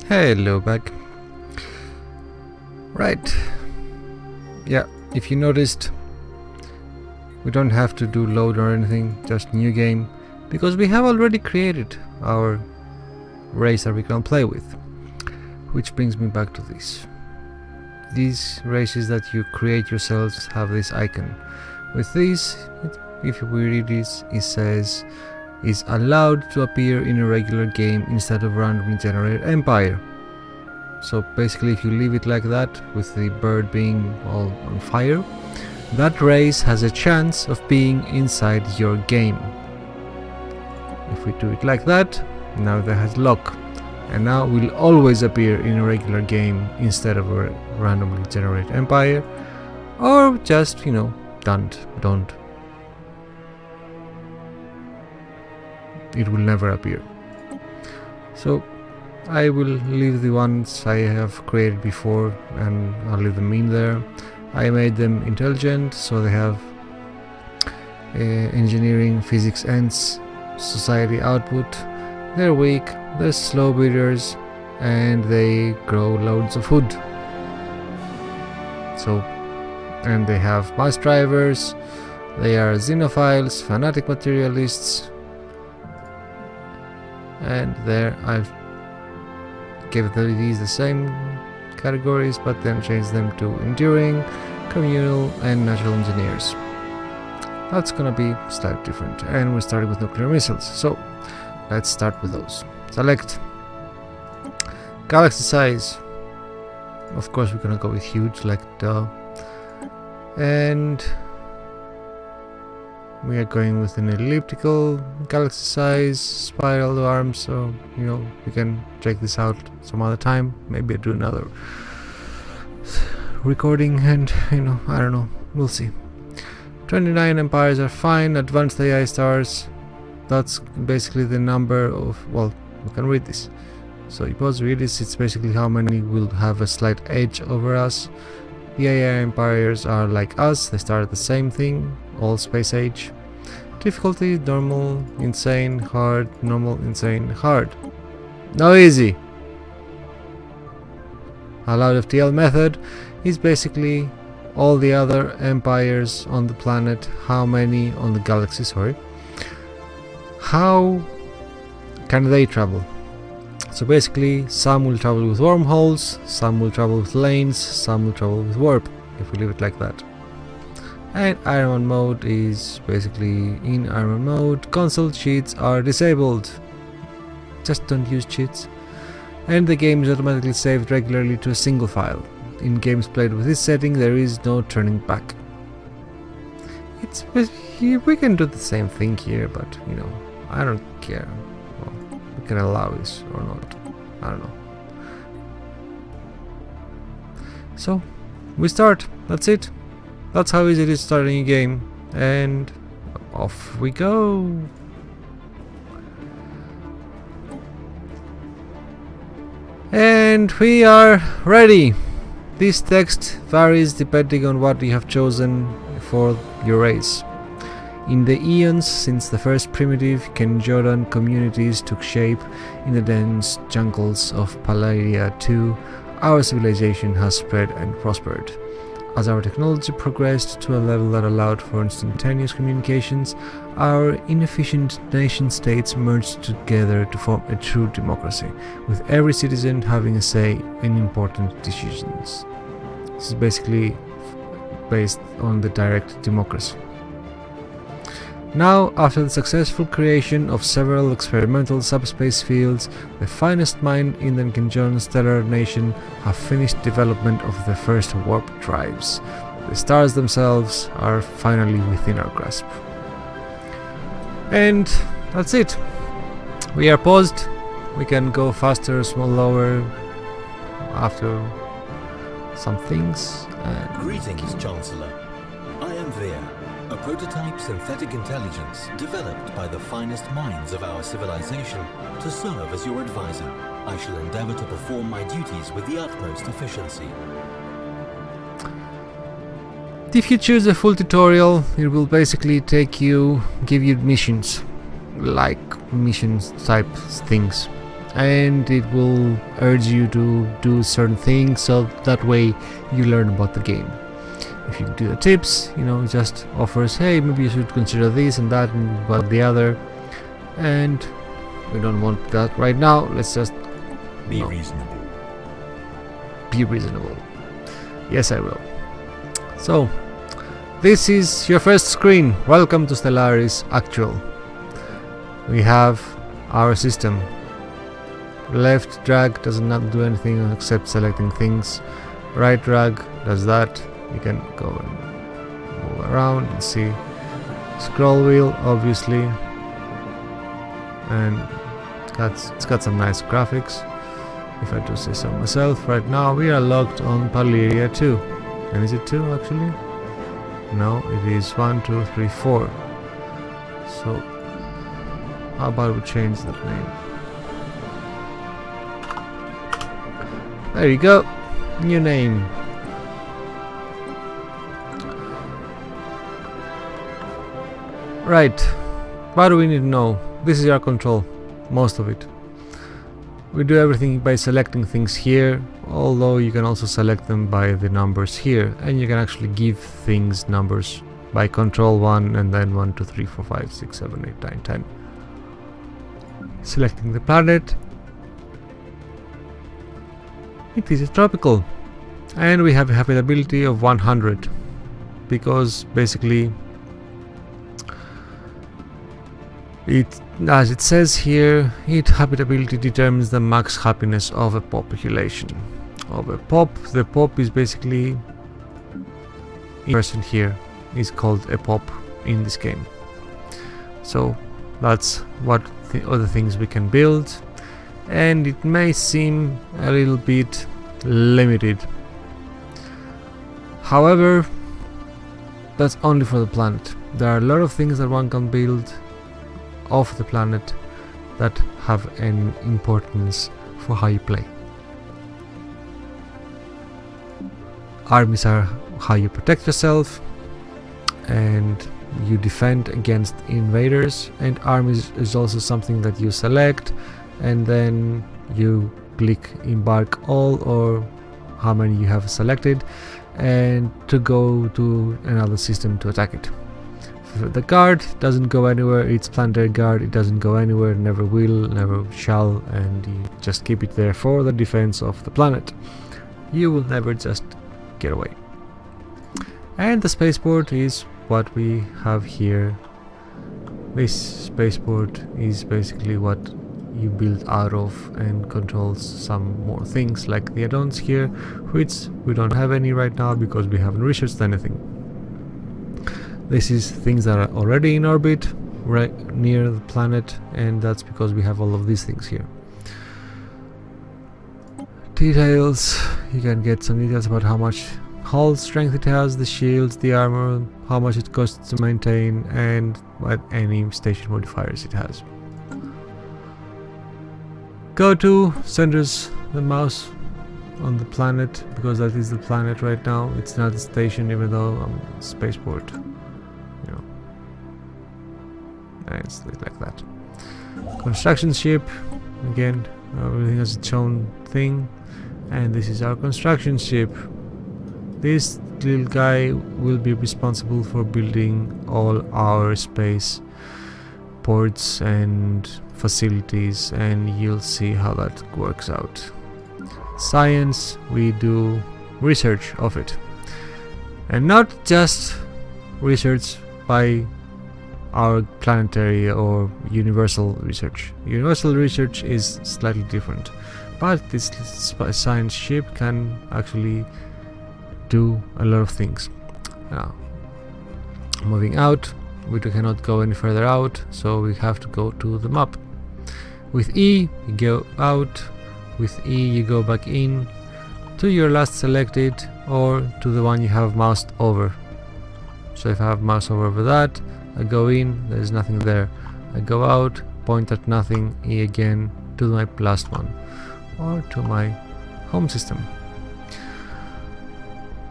Hello back. Right. Yeah, if you noticed, we don't have to do load or anything, just new game, because we have already created our race that we can play with. Which brings me back to this. These races that you create yourselves have this icon. With this, if we read this, it says is allowed to appear in a regular game instead of randomly generated empire. So basically, if you leave it like that, with the bird being all on fire, that race has a chance of being inside your game. If we do it like that, now that has lock, and now will always appear in a regular game instead of a randomly generated empire, or just, don't. It will never appear. So I will leave the ones I have created before, and I'll leave them in there. I made them intelligent, so they have engineering, physics, ends, society output. They're weak, they're slow breeders, and they grow loads of food. So, and they have bus drivers, they are xenophiles, fanatic materialists, and there I've gave these the same categories, but then changed them to enduring, communal, and natural engineers. That's gonna be slightly different, and we started with nuclear missiles, so let's start with those. Select galaxy size. Of course, we're gonna go with huge, like duh. And we are going with an elliptical galaxy size spiral arms, so we can check this out some other time. Maybe I do another recording, and I don't know, we'll see. 29 empires are fine. Advanced AI stars, that's basically the number of, well, we can read this. So if you read this, it's basically how many will have a slight edge over us. The AI empires are like us, they start at the same thing, all space age. Difficulty, normal, insane, hard, normal, insane, hard. No easy. Allowed FTL method is basically all the other empires on the planet, how many on the galaxy, how can they travel. So basically, some will travel with wormholes, some will travel with lanes, some will travel with warp, if we leave it like that. And Iron Man mode is basically, in Iron Man mode, console cheats are disabled. Just don't use cheats. And the game is automatically saved regularly to a single file. In games played with this setting, there is no turning back. We can do the same thing here, but I don't care. Well, we can allow this or not. I don't know. So we start. That's it. That's how easy it is starting a game, and off we go. And we are ready. This text varies depending on what you have chosen for your race. In the eons since the first primitive Kenjoran communities took shape in the dense jungles of Palaria II, our civilization has spread and prospered. As our technology progressed to a level that allowed for instantaneous communications, our inefficient nation-states merged together to form a true democracy, with every citizen having a say in important decisions. This is basically based on the direct democracy. Now, after the successful creation of several experimental subspace fields, the finest minds in the Kenjoran stellar nation have finished development of the first warp drives. The stars themselves are finally within our grasp. And that's it. We are paused. We can go faster, slower after some things. Greetings, Chancellor. I am Veer, a prototype synthetic intelligence developed by the finest minds of our civilization to serve as your advisor. I shall endeavor to perform my duties with the utmost efficiency. If you choose a full tutorial, it will basically give you missions, like missions type things, and it will urge you to do certain things, so that way you learn about the game. If you do the tips, you know, it just offers, hey, maybe you should consider this and that and about the other, and we don't want that right now. Let's just Be reasonable. be reasonable. Yes, I will. So this is your first screen. Welcome to Stellaris Actual. We have our system. Left drag does not do anything except selecting things. Right drag does that. You can go and move around and see. Scroll wheel, obviously, and it's got some nice graphics. If I do say so myself, right now we are logged on Paleria 2. And is it 2 actually? No, it is 1, 2, 3, 4. So how about we change that name? There you go. New name. Right. What do we need to know? This is our control. Most of it. We do everything by selecting things here, although you can also select them by the numbers here, and you can actually give things numbers by control 1 and then 1, 2, 3, 4, 5, 6, 7, 8, 9, 10. Selecting the planet. It is a tropical, and we have a habitability of 100 because basically it, as it says here, its habitability determines the max happiness of a population. Of a pop, the pop is basically each person here is called a pop in this game. So that's what the other things we can build, and it may seem a little bit limited. However, that's only for the planet. There are a lot of things that one can build off the planet that have an importance for how you play. Armies are how you protect yourself and you defend against invaders, and armies is also something that you select and then you click embark all or how many you have selected and to go to another system to attack it. The guard doesn't go anywhere, it's planetary guard, it doesn't go anywhere, never will, never shall, and you just keep it there for the defense of the planet. You will never just get away. And the spaceport is what we have here. This spaceport is basically what you build out of and controls some more things like the add-ons here, which we don't have any right now because we haven't researched anything. This is things that are already in orbit right near the planet, and that's because we have all of these things here. Details, you can get some details about how much hull strength it has, the shields, the armor, how much it costs to maintain, and what any station modifiers it has. Go to centers the mouse on the planet because that is the planet right now. It's not a station, even though I'm a spaceport. You know, and it's like that. Construction ship, again, everything has its own thing, and this is our construction ship. This little guy will be responsible for building all our space ports and facilities, and you'll see how that works out. Science, we do research of it, and not just research by our planetary or universal research. Universal research is slightly different, but this science ship can actually do a lot of things. Now, moving out, we cannot go any further out, so we have to go to the map. With E, you go out. With E, you go back in to your last selected or to the one you have moused over. So if I have mouse over that, I go in, there's nothing there. I go out, point at nothing, E again, to my last one, or to my home system.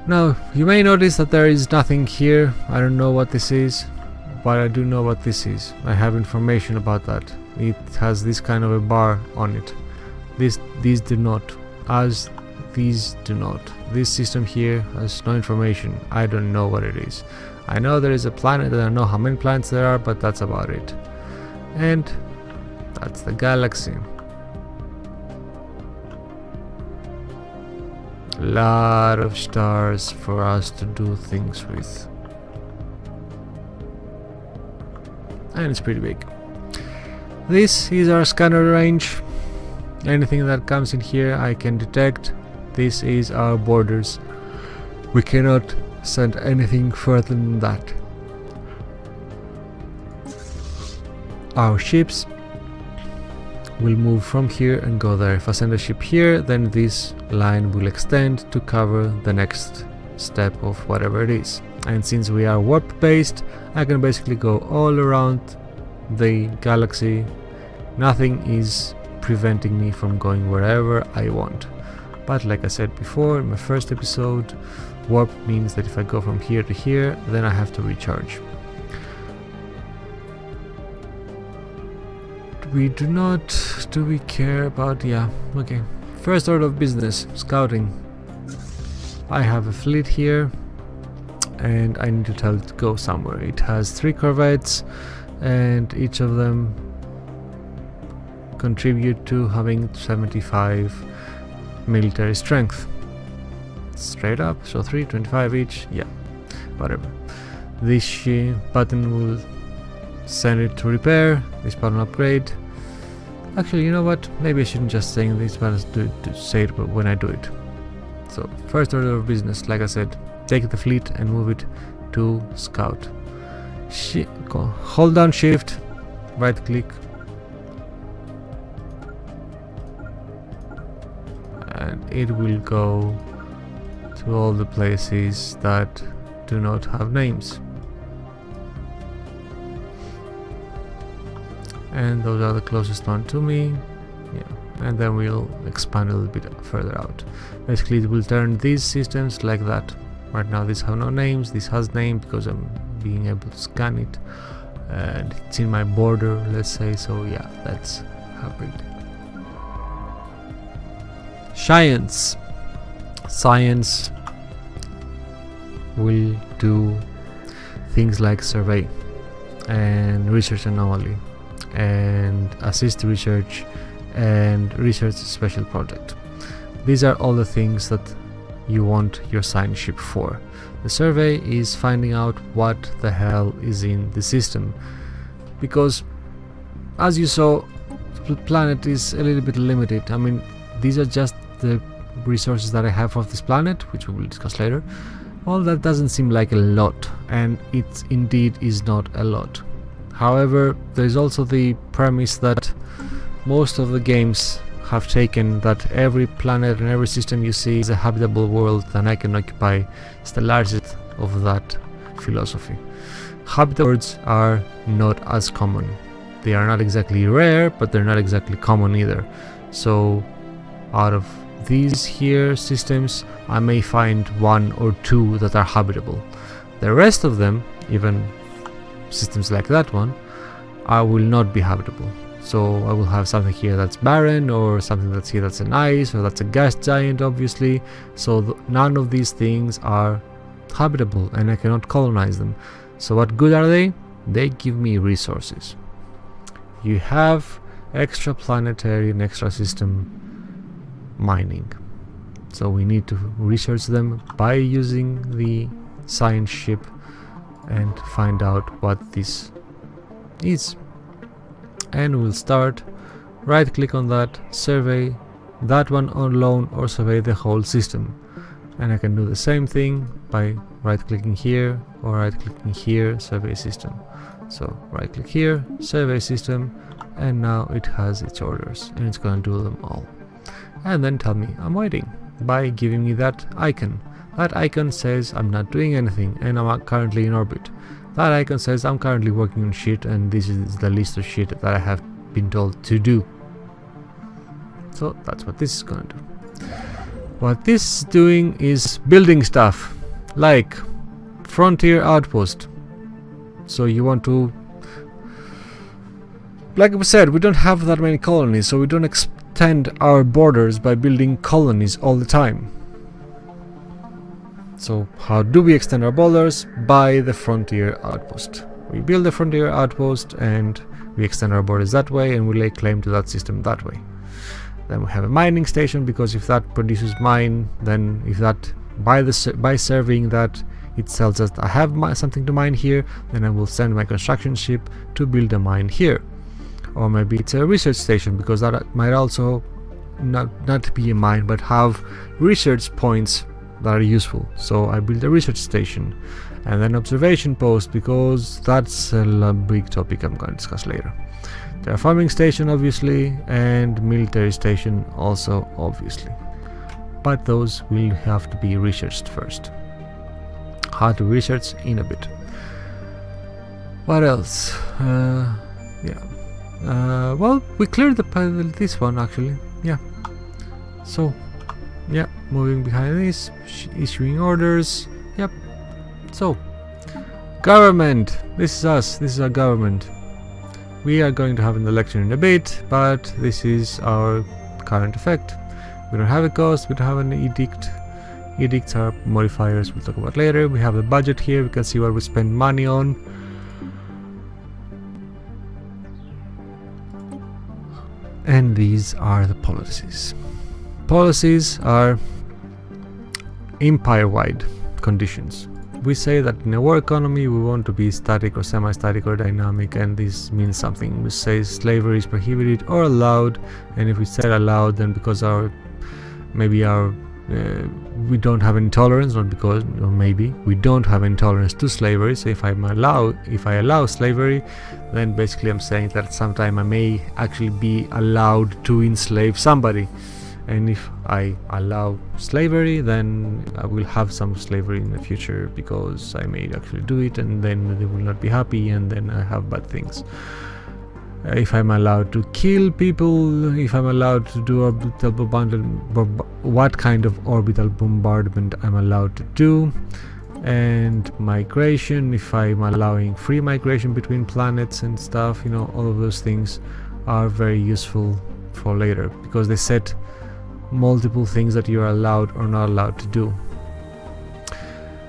Now, you may notice that there is nothing here. I don't know what this is, but I do know what this is. I have information about that. It has this kind of a bar on it. These do not. As these do not. This system here has no information. I don't know what it is. I know there is a planet, and I know how many planets there are, but that's about it. And that's the galaxy. Lot of stars for us to do things with. And it's pretty big. This is our scanner range. Anything that comes in here I can detect. This is our borders. We cannot send anything further than that. Our ships will move from here and go there. If I send a ship here, then this line will extend to cover the next step of whatever it is. And since we are warp based, I can basically go all around the galaxy. Nothing is preventing me from going wherever I want. But like I said before in my first episode, warp means that if I go from here to here, then I have to recharge. Do we care about, yeah, okay. First order of business, scouting. I have a fleet here and I need to tell it to go somewhere. It has 3 corvettes and each of them contribute to having 75 military strength. Straight up, so 325 each, yeah, whatever. This button will send it to repair, this button upgrade. Actually, you know what, maybe I shouldn't just say these buttons to say it when I do it. So first order of business, like I said, take the fleet and move it to scout. Hold down shift, right click, and it will go to all the places that do not have names. And those are the closest one to me. Yeah, and then we'll expand a little bit further out. Basically it will turn these systems like that. Right now these have no names, this has name because I'm being able to scan it and it's in my border, let's say. So yeah, that's happened. Science will do things like survey and research anomaly and assist research and research special project. These are all the things that you want your science ship for. The survey is finding out what the hell is in the system, because as you saw, the planet is a little bit limited. I mean, these are just the resources that I have of this planet, which we will discuss later. Well, that doesn't seem like a lot, and it indeed is not a lot. However, there's also the premise that most of the games have taken that every planet and every system you see is a habitable world, and I can occupy Stellaris of that philosophy. Habitable worlds are not as common. They are not exactly rare, but they're not exactly common either. So out of these here systems, I may find 1 or 2 that are habitable. The rest of them, even systems like that one, will not be habitable. So I will have something here that's barren, or something that's here that's an ice, or that's a gas giant, obviously. So none of these things are habitable and I cannot colonize them. So what good are they? They give me resources. You have extraplanetary and extra system mining, so we need to research them by using the science ship and find out what this is. And we'll start, right click on that, survey that one alone, or survey the whole system. And I can do the same thing by right clicking here or right clicking here, survey system. So right click here, survey system, and now it has its orders and it's gonna do them all. And then tell me I'm waiting by giving me that icon. That icon says I'm not doing anything and I'm currently in orbit. That icon says I'm currently working on shit, and this is the list of shit that I have been told to do. So that's what this is gonna do. What this is doing is building stuff like frontier outpost. So you want to like we said, we don't have that many colonies, so we don't extend our borders by building colonies all the time. So how do we extend our borders? By the frontier outpost. We build the frontier outpost and we extend our borders that way, and we lay claim to that system that way. Then we have a mining station, because if that produces mine, then if that by serving that it tells us I have something to mine here, then I will send my construction ship to build a mine here. Or maybe it's a research station, because that might also not be a mine but have research points that are useful. So I build a research station, and then observation post, because that's a big topic I'm going to discuss later. Terraforming station obviously, and military station also obviously, but those will have to be researched first. How to research in a bit. What else? Well, we cleared this one actually. Yeah. So, yeah, moving behind this, issuing orders. Yep. So, government. This is us. This is our government. We are going to have an election in a bit, but this is our current effect. We don't have a cost. We don't have an edict. Edicts are modifiers we'll talk about later. We have a budget here. We can see what we spend money on. And these are the policies. Policies are empire-wide conditions. We say that in a war economy we want to be static or semi-static or dynamic, and this means something. We say slavery is prohibited or allowed, and if we said allowed, then because we don't have any tolerance, not because, or maybe we don't have any tolerance to slavery. So if I allow slavery, then basically I'm saying that sometime I may actually be allowed to enslave somebody. And if I allow slavery, then I will have some slavery in the future, because I may actually do it, and then they will not be happy, and then I have bad things. If I'm allowed to kill people, if I'm allowed to do orbital bombardment, what kind of orbital bombardment I'm allowed to do, and migration, if I'm allowing free migration between planets and stuff, all of those things are very useful for later, because they set multiple things that you're allowed or not allowed to do.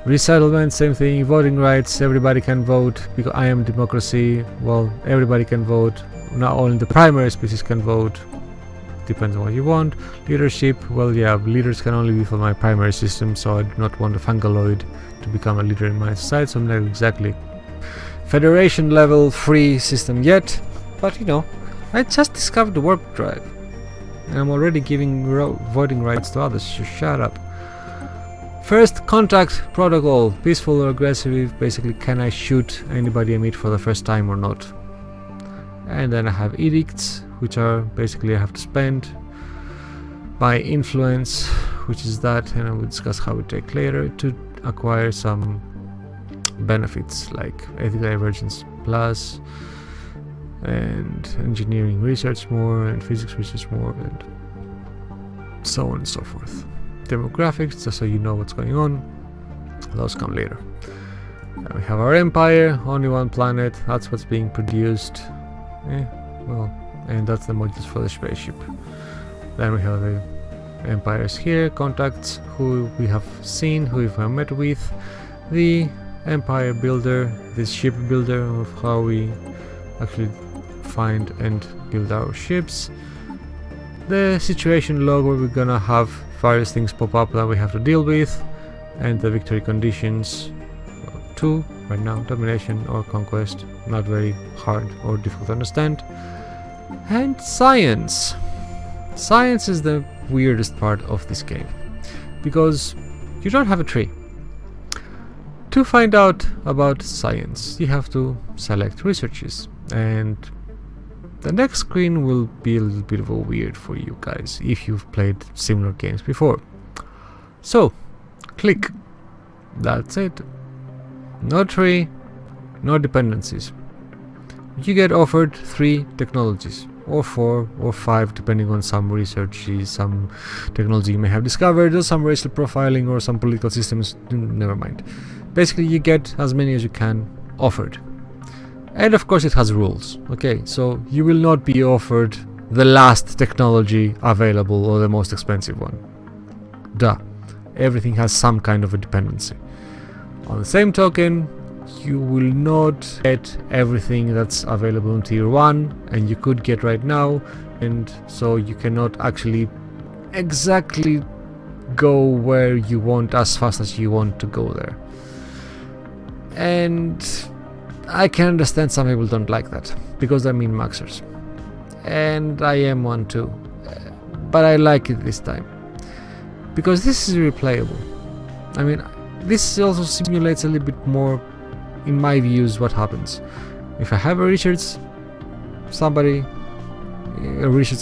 Resettlement, same thing. Voting rights, everybody can vote, because I am democracy. Well, everybody can vote. Not only the primary species can vote, depends on what you want. Leadership, well, yeah, leaders can only be for my primary system, so I do not want a fungaloid to become a leader in my society, so I'm not exactly Federation level free system yet, but I just discovered the warp drive, and I'm already giving voting rights to others, so shut up. First contact protocol, peaceful or aggressive, basically can I shoot anybody I meet for the first time or not. And then I have edicts, which are basically I have to spend by influence, which is that, and I will discuss how we take later, to acquire some benefits like ethical divergence plus, and engineering research more, and physics research more, and so on and so forth. Demographics, just so you know what's going on, those come later. We have our empire, only one planet, that's what's being produced. And that's the modules for the spaceship. Then we have the empires here, contacts, who we have seen, who we have met with, the empire builder, this ship builder, of how we actually find and build our ships, the situation log where we're gonna have various things pop up that we have to deal with, and the victory conditions. Two right now, domination or conquest, not very hard or difficult to understand. And science. Science is the weirdest part of this game, because you don't have a tree. To find out about science, you have to select researches, and the next screen will be a little bit of a weird for you guys if you've played similar games before. So, click. That's it. No tree, no dependencies. You get offered 3 technologies, or 4 or 5 depending on some research, some technology you may have discovered, or some racial profiling, or some political systems, never mind. Basically you get as many as you can offered. And of course it has rules. Okay, so you will not be offered the last technology available or the most expensive one. Duh. Everything has some kind of a dependency. On the same token, you will not get everything that's available in tier 1 and you could get right now, and so you cannot actually exactly go where you want as fast as you want to go there. And I can understand some people don't like that because they're min maxers, and I am one too, but I like it this time because this is replayable. I mean, this also simulates a little bit more, in my views, what happens if I have a research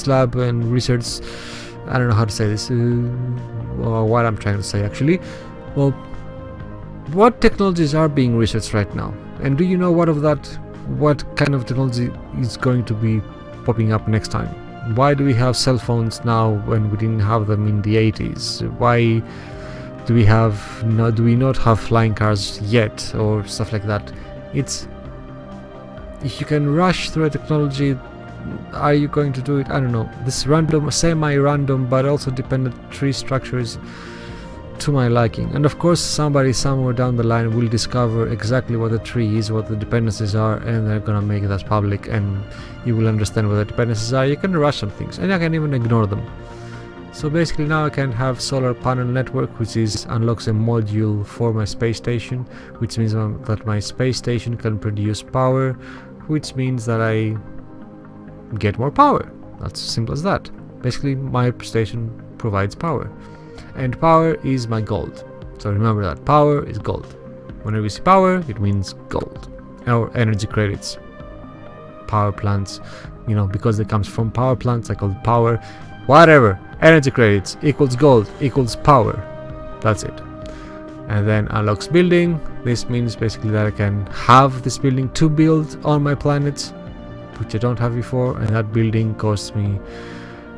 lab and research, I don't know how to say this, or what I'm trying to say actually. Well, what technologies are being researched right now, and do you know what kind of technology is going to be popping up next time? Why do we have cell phones now when we didn't have them in the 80s? Why do we not have flying cars yet, or stuff like that? It's, if you can rush through a technology, are you going to do it? I don't know. This random, semi-random, but also dependent tree structure is to my liking. And of course, somebody somewhere down the line will discover exactly what the tree is, what the dependencies are, and they're gonna make that public, and you will understand what the dependencies are. You can rush some things, and you can even ignore them. So basically now I can have solar panel network, which unlocks a module for my space station, which means that my space station can produce power, which means that I get more power. That's simple as that. Basically my station provides power, and power is my gold. So remember that power is gold. Whenever you see power, it means gold or energy credits. Power plants, you know, because it comes from power plants, I call it power. Whatever, energy credits equals gold equals power. That's it. And then unlocks building. This means basically that I can have this building to build on my planets, which I don't have before, and that building costs me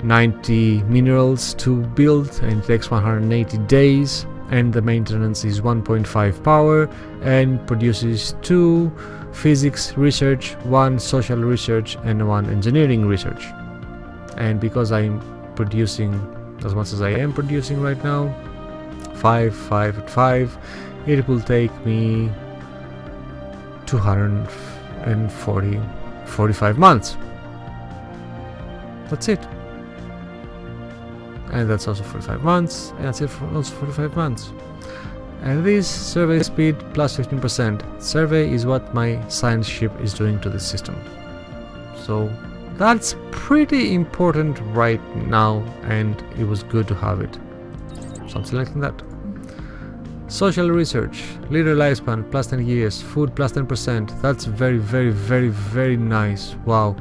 90 minerals to build, and it takes 180 days, and the maintenance is 1.5 power, and produces 2 physics research, 1 social research, and 1 engineering research. And because I'm producing as much as I am producing right now, 5 at 5, it will take me 45 months. That's it. And that's also 45 months, and that's it for also 45 months. And this survey speed plus 15%. Survey is what my science ship is doing to this system. So that's pretty important right now, and it was good to have it. So I'm selecting that. Social research, leader lifespan plus 10 years, food plus 10%. That's very, very, very, very nice. Wow.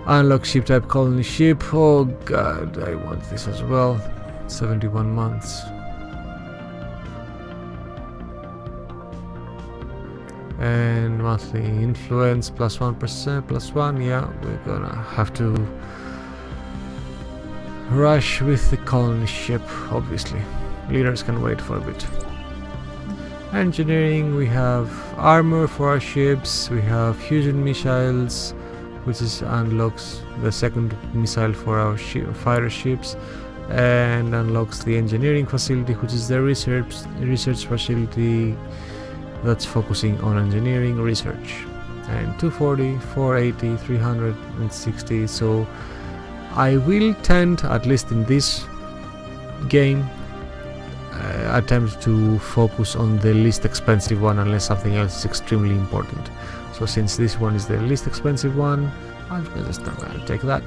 Unlock ship type colony ship. Oh god, I want this as well. 71 months. And monthly influence plus 1%, plus 1. Yeah, we're gonna have to rush with the colony ship, obviously. Leaders can wait for a bit. Engineering, we have armor for our ships, we have fusion missiles, which unlocks the second missile for our fighter ships, and unlocks the engineering facility, which is the research facility that's focusing on engineering research. And 240, 480, 360. So I will tend, at least in this game, attempt to focus on the least expensive one unless something else is extremely important. So since this one is the least expensive one, I'm just gonna take that.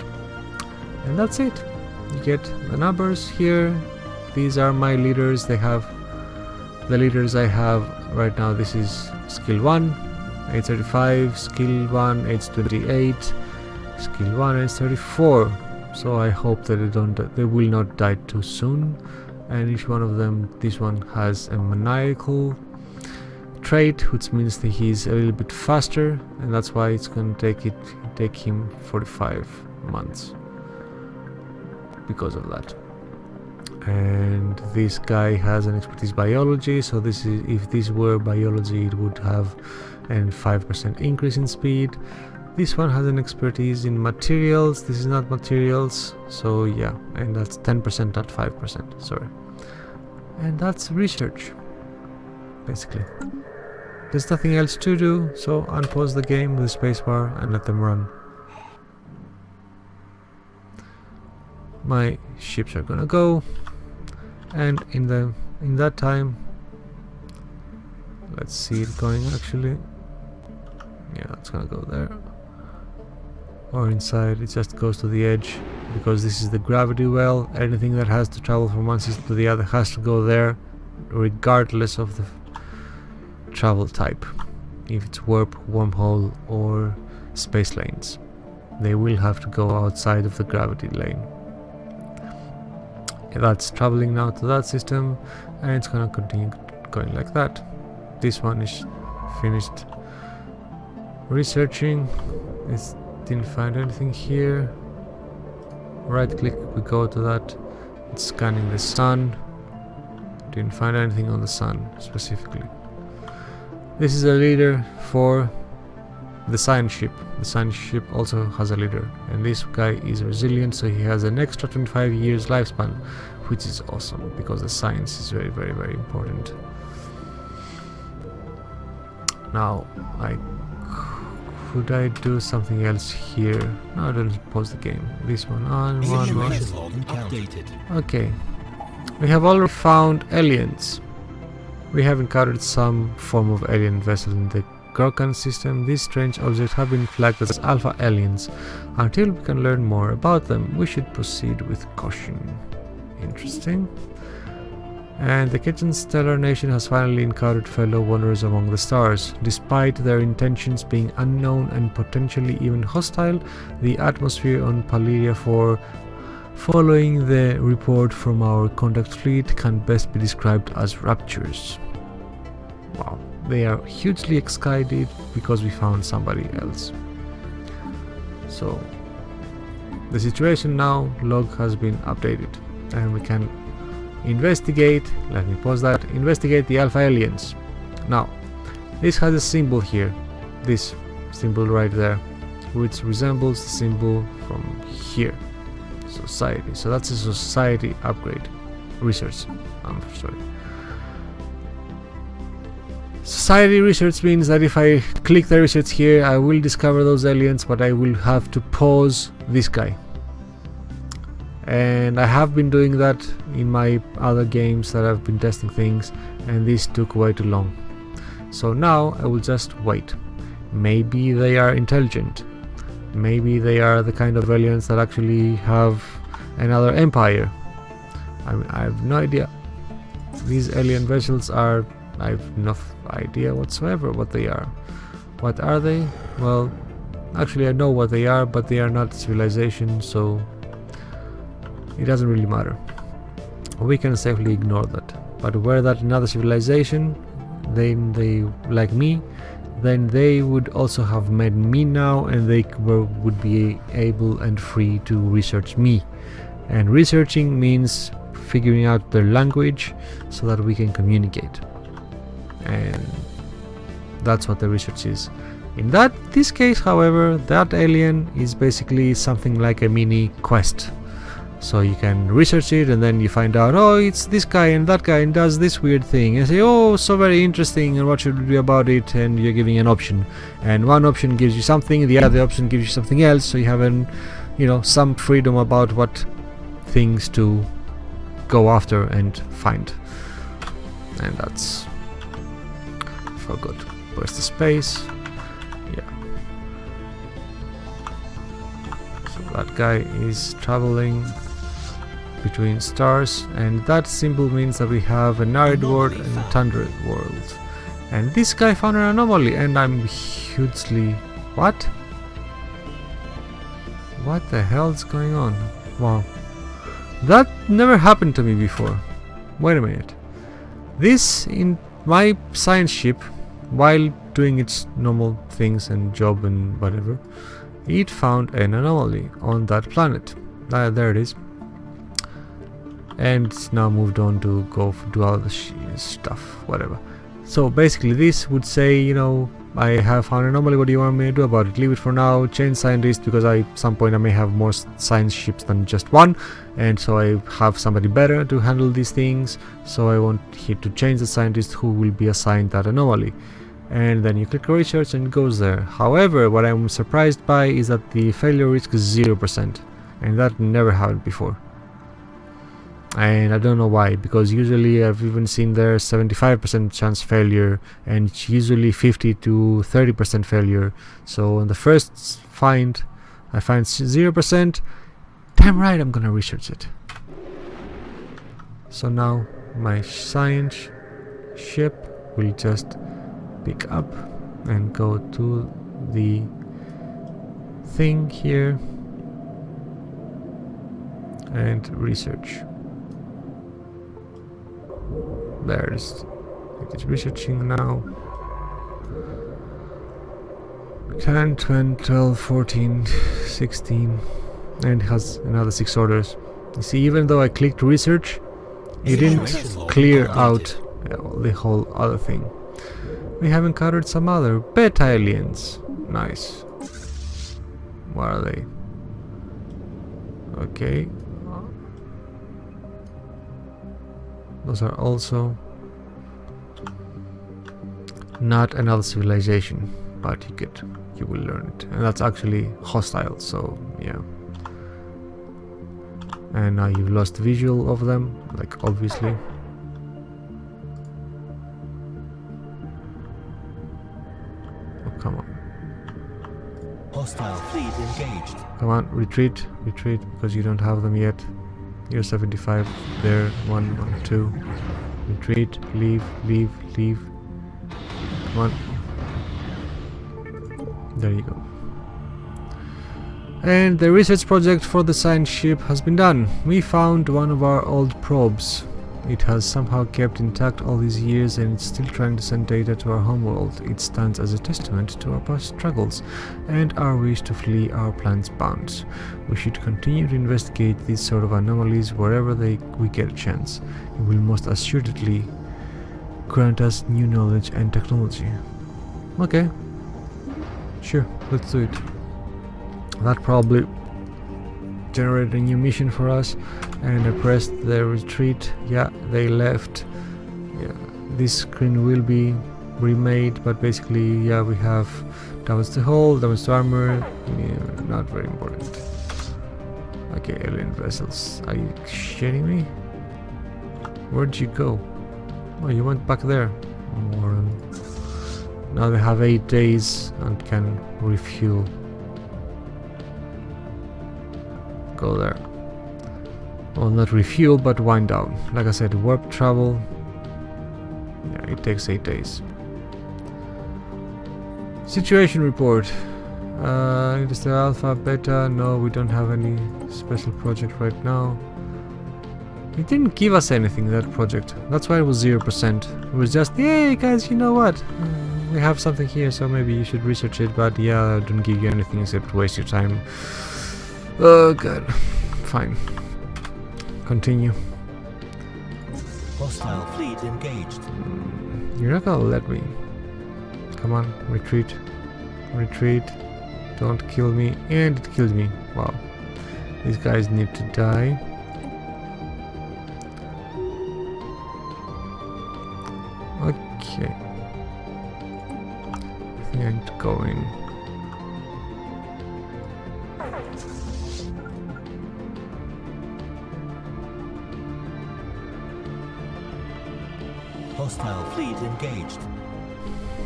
And that's it. You get the numbers here. These are my leaders. They have the leaders I have right now. This is skill 1, 835, skill 1, 828, skill 1, 834. So I hope that they will not die too soon. And each one of them, this one has a maniacal trait, which means that he's a little bit faster, and that's why it's going to take him 45 months because of that. And this guy has an expertise biology, so this is, if this were biology, it would have and 5% increase in speed. This one has an expertise in materials. This is not materials, so yeah, and that's 10%, not 5%, sorry. And that's research, basically. There's nothing else to do, so unpause the game with the spacebar and let them run. My ships are gonna go, and in that time, let's see it going actually. Yeah, it's gonna go there. Or inside, it just goes to the edge, because this is the gravity well. Anything that has to travel from one system to the other has to go there, regardless of the travel type. If it's warp, wormhole, or space lanes, they will have to go outside of the gravity lane. That's traveling now to that system, and it's gonna continue going like that. This one is finished researching. It didn't find anything here. Right click, we go to that. It's scanning the sun. Didn't find anything on the sun specifically. This is a leader for the science ship. The science ship also has a leader, and this guy is resilient, so he has an extra 25 years lifespan, which is awesome because the science is very, very, very important. Now, could I do something else here? No, I don't pause the game. This one on, one. Okay. We have already found aliens. We have encountered some form of alien vessel in the Gorkan system. These strange objects have been flagged as alpha aliens. Until we can learn more about them, we should proceed with caution. Interesting. And the Kitchen Stellar Nation has finally encountered fellow wanderers among the stars. Despite their intentions being unknown and potentially even hostile, the atmosphere on Paleria 4 following the report from our contact fleet can best be described as rapturous. Wow, they are hugely excited because we found somebody else. So, the situation now, log has been updated, and we can investigate, let me pause that, investigate the alpha aliens. Now, this has a symbol here, this symbol right there, which resembles the symbol from here, society. So that's a society upgrade, research, I'm sorry. Society research means that if I click the research here, I will discover those aliens, but I will have to pause this guy. And I have been doing that in my other games that I've been testing things, and this took way too long. So now I will just wait. Maybe they are intelligent. Maybe they are the kind of aliens that actually have another empire. I have no idea. These alien vessels are... I have no idea whatsoever what they are. What are they? Well, actually I know what they are, but they are not civilization, so it doesn't really matter. We can safely ignore that. But were that another civilization, then they, like me, then they would also have met me now, and they would be able and free to research me. And researching means figuring out their language so that we can communicate. And that's what the research is. In this case, however, that alien is basically something like a mini quest. So you can research it, and then you find out, oh, it's this guy and that guy and does this weird thing, and say, oh, so very interesting, and what should we do about it? And you're giving an option, and one option gives you something, the other option gives you something else, so you have some freedom about what things to go after and find. And that's for good. Where's the space? Yeah. So that guy is traveling between stars, and that symbol means that we have an arid world and a tundra world. And this guy found an anomaly, and I'm hugely... What? What the hell's going on? Wow. That never happened to me before. Wait a minute. This, in my science ship, while doing its normal things and job and whatever, it found an anomaly on that planet. There it is. And it's now moved on to go do all the stuff, whatever. So basically this would say, you know, I have found an anomaly, what do you want me to do about it? Leave it for now, change scientist, because at some point I may have more science ships than just one, and so I have somebody better to handle these things, so I want here to change the scientist who will be assigned that anomaly. And then you click research and it goes there. However, what I'm surprised by is that the failure risk is 0%, and that never happened before. And I don't know why, because usually I've even seen there 75% chance failure, and it's usually 50 to 30% failure. So on the first find, I find 0%. Damn right, I'm gonna research it. So now my science ship will just pick up and go to the thing here and research. There it is. It is researching now. 10, 12, 12, 14, 16, and it has another 6 orders. You see, even though I clicked research, it didn't clear out the whole other thing. We have encountered some other beta aliens. Nice. What are they? Okay. Those are also not another civilization, but you will learn it. And that's actually hostile, so yeah. And now you've lost visual of them, like obviously. Oh, come on. Hostile fleet engaged. Come on, retreat, because you don't have them yet. You're 75, there, 1, 1, 2. Retreat, leave. Come on. There you go. And the research project for the science ship has been done. We found one of our old probes. It has somehow kept intact all these years, and it's still trying to send data to our homeworld. It stands as a testament to our past struggles and our wish to flee our planet's bounds. We should continue to investigate these sort of anomalies wherever we get a chance. It will most assuredly grant us new knowledge and technology. Okay. Sure, let's do it. That probably generated a new mission for us, and I pressed the retreat. Yeah, they left. Yeah, this screen will be remade, but basically, yeah, we have damage to hull, damage to armor. Yeah, not very important. Okay, alien vessels. Are you shitting me? Where'd you go? Oh, you went back there. Moron. Now they have 8 days and can refuel. Go there. Well, not refuel, but wind down. Like I said, warp travel. Yeah, it takes 8 days. Situation report. Interstellar Alpha, Beta. No, we don't have any special project right now. It didn't give us anything, that project. That's why it was 0%. It was just, hey guys, you know what? We have something here, so maybe you should research it. But yeah, I don't give you anything except waste your time. Oh god. Fine. Continue. Hostile fleet engaged. You're not gonna let me. Come on, retreat. Retreat. Don't kill me. And it killed me. Wow. These guys need to die. Okay. I think I need to go in. Hostile fleet engaged.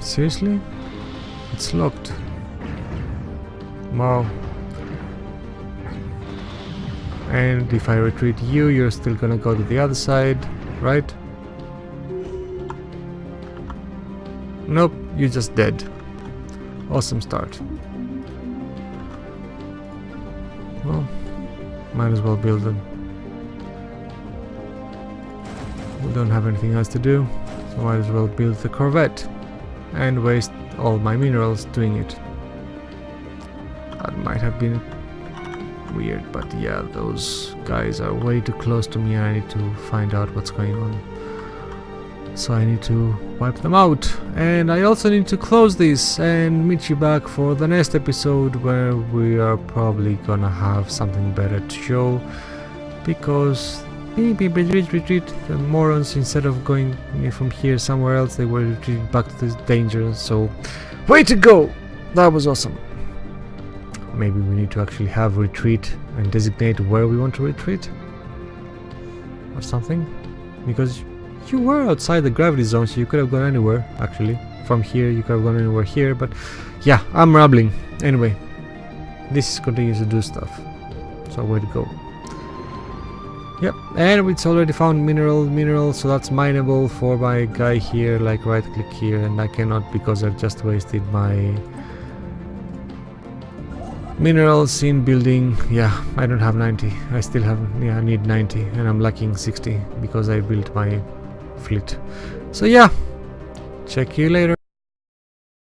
Seriously? It's locked. Wow. And if I retreat you, you're still gonna go to the other side, right? Nope, you're just dead. Awesome start. Well, might as well build them. We don't have anything else to do, so might as well build the Corvette and waste all my minerals doing it. That might have been weird, but yeah, those guys are way too close to me and I need to find out what's going on. So I need to wipe them out, and I also need to close this and meet you back for the next episode, where we are probably gonna have something better to show, because retreat, the morons, instead of going from here somewhere else, they were retreating back to this danger. So way to go, that was awesome. Maybe we need to actually have retreat and designate where we want to retreat or something, because you were outside the gravity zone, so you could have gone anywhere. Actually, from here you could have gone anywhere here, but yeah, I'm rambling. Anyway, this continues to do stuff, so way to go. Yep, and it's already found mineral, so that's mineable for my guy here. Like, right click here, and I cannot because I've just wasted my minerals in building. Yeah, I don't have 90. I still have, I need 90, and I'm lacking 60 because I built my fleet. So yeah, check you later.